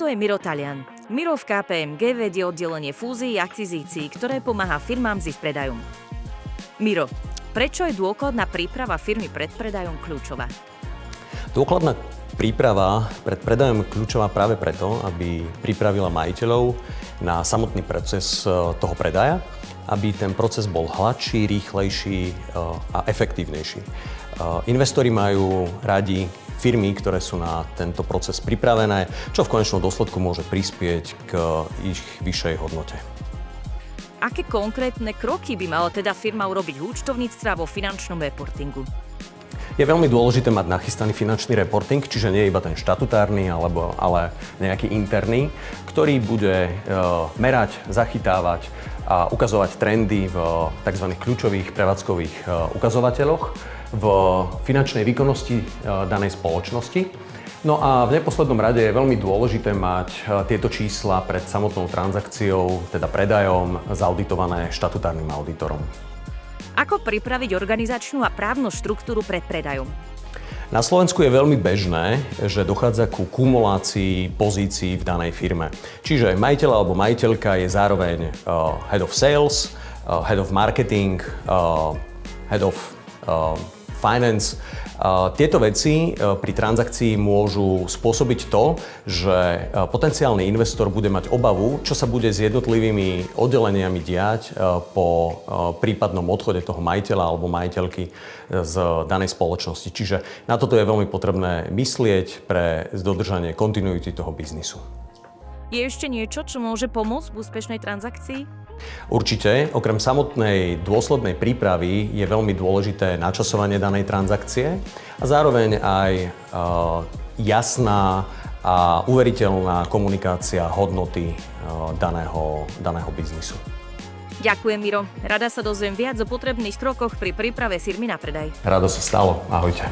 to je Miro Talian. Miro v KPMG vedie oddelenie fúzií a akvizícií, ktoré pomáha firmám s ich predajom. Miro, prečo je dôkladná príprava firmy pred predajom kľúčová? Dôkladná príprava pred predajom je kľúčová práve preto, aby pripravila majiteľov na samotný proces toho predaja, aby ten proces bol hladší, rýchlejší a efektívnejší. Investori majú radi firmy, ktoré sú na tento proces pripravené, čo v konečnom dôsledku môže prispieť k ich vyššej hodnote. Aké konkrétne kroky by mala teda firma urobiť v účtovníctve a vo finančnom reportingu? Je veľmi dôležité mať nachystaný finančný reporting, čiže nie iba ten štatutárny, ale nejaký interný, ktorý bude merať, zachytávať a ukazovať trendy v tzv. Kľúčových prevádzkových ukazovateľoch v finančnej výkonnosti danej spoločnosti. No a v neposlednom rade je veľmi dôležité mať tieto čísla pred samotnou transakciou, teda predajom, zauditované štatutárnym auditorom. Ako pripraviť organizačnú a právnu štruktúru pred predajom? Na Slovensku je veľmi bežné, že dochádza ku kumulácii pozícií v danej firme. Čiže majiteľ alebo majiteľka je zároveň head of sales, head of marketing, head of finance. Tieto veci pri transakcii môžu spôsobiť to, že potenciálny investor bude mať obavu, čo sa bude s jednotlivými oddeleniami diať po prípadnom odchode toho majiteľa alebo majiteľky z danej spoločnosti. Čiže na toto je veľmi potrebné myslieť pre dodržanie kontinuity toho biznisu. Je ešte niečo, čo môže pomôcť v úspešnej transakcii? Určite, okrem samotnej dôslednej prípravy je veľmi dôležité načasovanie danej transakcie a zároveň aj jasná a uveriteľná komunikácia hodnoty daného biznisu. Ďakujem, Miro. Rada sa dozviem viac o potrebných krokoch pri príprave firmy na predaj. Rado sa stalo. Ahojte.